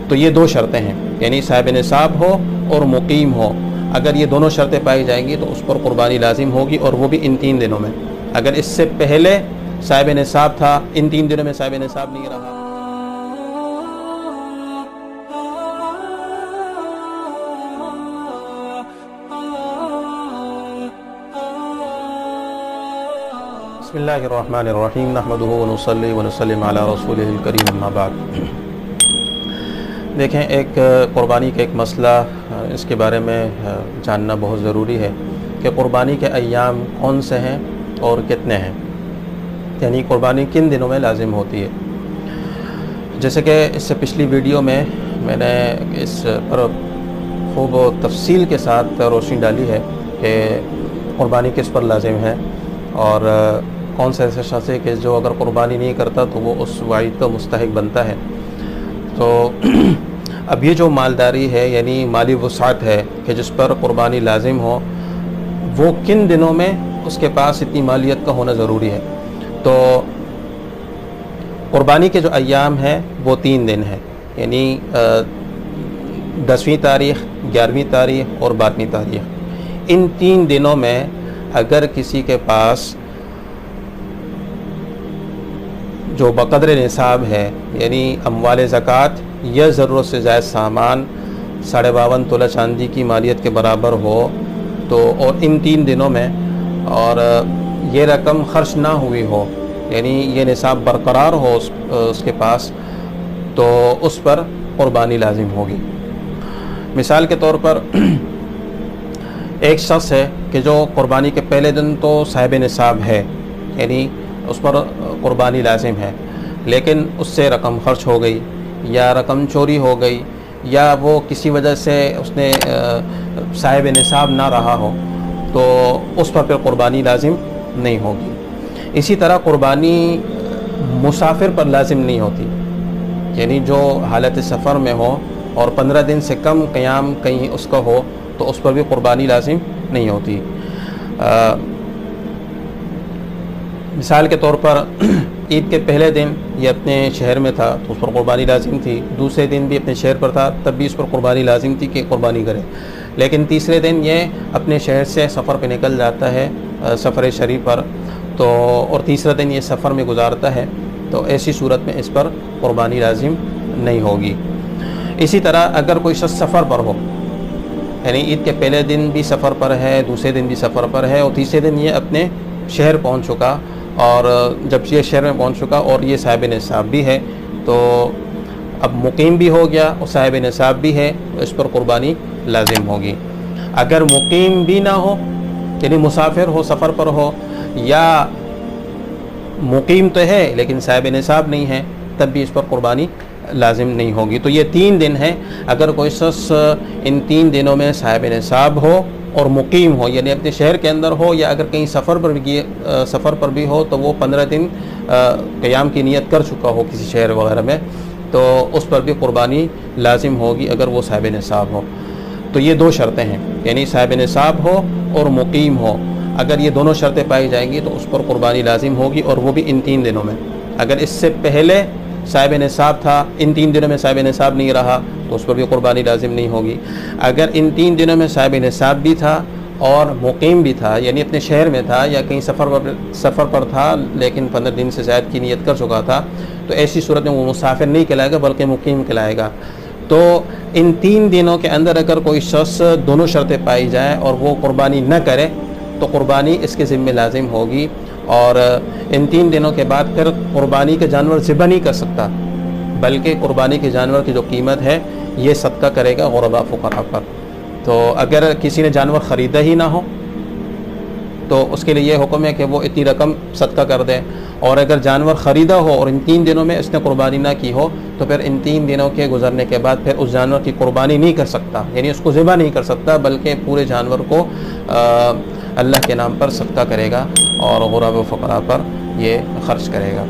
تو یہ دو شرطیں ہیں، یعنی صاحب نصاب ہو اور مقیم ہو۔ اگر یہ دونوں شرطیں پائی جائیں گی تو اس پر قربانی لازم ہوگی، اور وہ بھی ان 3 دنوں میں۔ اگر اس سے پہلے صاحب نصاب تھا، ان 3 دنوں میں صاحب نصاب نہیں رہا۔ بسم اللہ الرحمن الرحیم، نحمدہ ونصلی ونسلم علی رسولہ الکریم، اما بعد۔ دیکھیں، ایک قربانی کا ایک مسئلہ، اس کے بارے میں جاننا بہت ضروری ہے کہ قربانی کے ایام کون سے ہیں اور کتنے ہیں، یعنی قربانی کن دنوں میں لازم ہوتی ہے۔ جیسے کہ اس سے پچھلی ویڈیو میں نے اس پر خوب تفصیل کے ساتھ روشنی ڈالی ہے کہ قربانی کس پر لازم ہے، اور کون سے ایسے شخص ہے کہ جو اگر قربانی نہیں کرتا تو وہ اس وعید کا مستحق بنتا ہے۔ تو اب یہ جو مالداری ہے، یعنی مالی وسعت ہے کہ جس پر قربانی لازم ہو، وہ کن دنوں میں اس کے پاس اتنی مالیت کا ہونا ضروری ہے۔ تو قربانی کے جو ایام ہیں وہ 3 دن ہیں، یعنی 10ویں تاریخ، 11ویں تاریخ اور 12ویں تاریخ۔ ان 3 دنوں میں اگر کسی کے پاس جو بقدر نصاب ہے، یعنی اموال زکوٰۃ یا ضرورت سے زائد سامان 52.5 تولہ چاندی کی مالیت کے برابر ہو، تو اور ان 3 دنوں میں اور یہ رقم خرچ نہ ہوئی ہو، یعنی یہ نصاب برقرار ہو اس کے پاس، تو اس پر قربانی لازم ہوگی۔ مثال کے طور پر ایک شخص ہے کہ جو قربانی کے پہلے دن تو صاحب نصاب ہے، یعنی اس پر قربانی لازم ہے، لیکن اس سے رقم خرچ ہو گئی، یا رقم چوری ہو گئی، یا وہ کسی وجہ سے اس نے صاحب نصاب نہ رہا ہو، تو اس پر پھر قربانی لازم نہیں ہوگی۔ اسی طرح قربانی مسافر پر لازم نہیں ہوتی، یعنی جو حالت سفر میں ہو اور 15 دن سے کم قیام کہیں اس کا ہو تو اس پر بھی قربانی لازم نہیں ہوتی۔ مثال کے طور پر عید کے پہلے دن یہ اپنے شہر میں تھا تو اس پر قربانی لازم تھی، دوسرے دن بھی اپنے شہر پر تھا تب بھی اس پر قربانی لازم تھی کہ قربانی کرے، لیکن تیسرے دن یہ اپنے شہر سے سفر پہ نکل جاتا ہے، سفر شریف پر، تو اور تیسرا دن یہ سفر میں گزارتا ہے، تو ایسی صورت میں اس پر قربانی لازم نہیں ہوگی۔ اسی طرح اگر کوئی شخص سفر پر ہو، یعنی عید کے پہلے دن بھی سفر پر ہے، دوسرے دن بھی سفر پر ہے، اور تیسرے دن یہ اپنے شہر پہنچ چکا، اور جب یہ شہر میں پہنچ چکا اور یہ صاحب نصاب بھی ہے، تو اب مقیم بھی ہو گیا اور صاحب نصاب بھی ہے، تو اس پر قربانی لازم ہوگی۔ اگر مقیم بھی نہ ہو، یعنی مسافر ہو، سفر پر ہو، یا مقیم تو ہے لیکن صاحب نصاب نہیں ہے، تب بھی اس پر قربانی لازم نہیں ہوگی۔ تو یہ 3 دن ہیں، اگر کوئی شخص ان 3 دنوں میں صاحب نصاب ہو اور مقیم ہو، یعنی اپنے شہر کے اندر ہو، یا اگر کہیں سفر پر بھی ہو تو وہ 15 دن قیام کی نیت کر چکا ہو کسی شہر وغیرہ میں، تو اس پر بھی قربانی لازم ہوگی اگر وہ صاحب نصاب ہو۔ تو یہ 2 شرطیں ہیں، یعنی صاحب نصاب ہو اور مقیم ہو۔ اگر یہ دونوں شرطیں پائی جائیں گی تو اس پر قربانی لازم ہوگی، اور وہ بھی ان 3 دنوں میں۔ اگر اس سے پہلے صاحب نصاب تھا، ان 3 دنوں میں صاحب نصاب نہیں رہا تو اس پر بھی قربانی لازم نہیں ہوگی۔ اگر ان 3 دنوں میں صاحب نصاب بھی تھا اور مقیم بھی تھا، یعنی اپنے شہر میں تھا یا کہیں سفر پر تھا لیکن 15 دن سے زائد کی نیت کر چکا تھا، تو ایسی صورت میں وہ مسافر نہیں کہلائے گا بلکہ مقیم کہلائے گا۔ تو ان 3 دنوں کے اندر اگر کوئی شخص دونوں شرطیں پائی جائیں اور وہ قربانی نہ کرے تو قربانی اس کے ذمہ لازم ہوگی، اور ان 3 دنوں کے بعد پھر قربانی کے جانور ذبح نہیں کر سکتا، بلکہ قربانی کے جانور کی جو قیمت ہے یہ صدقہ کرے گا غرباء فقراء پر۔ تو اگر کسی نے جانور خریدا ہی نہ ہو تو اس کے لیے یہ حکم ہے کہ وہ اتنی رقم صدقہ کر دے، اور اگر جانور خریدا ہو اور ان 3 دنوں میں اس نے قربانی نہ کی ہو تو پھر ان 3 دنوں کے گزرنے کے بعد پھر اس جانور کی قربانی نہیں کر سکتا، یعنی اس کو ذبح نہیں کر سکتا، بلکہ پورے جانور کو اللہ کے نام پر صدقہ کرے گا اور غرباء و فقراء پر یہ خرچ کرے گا۔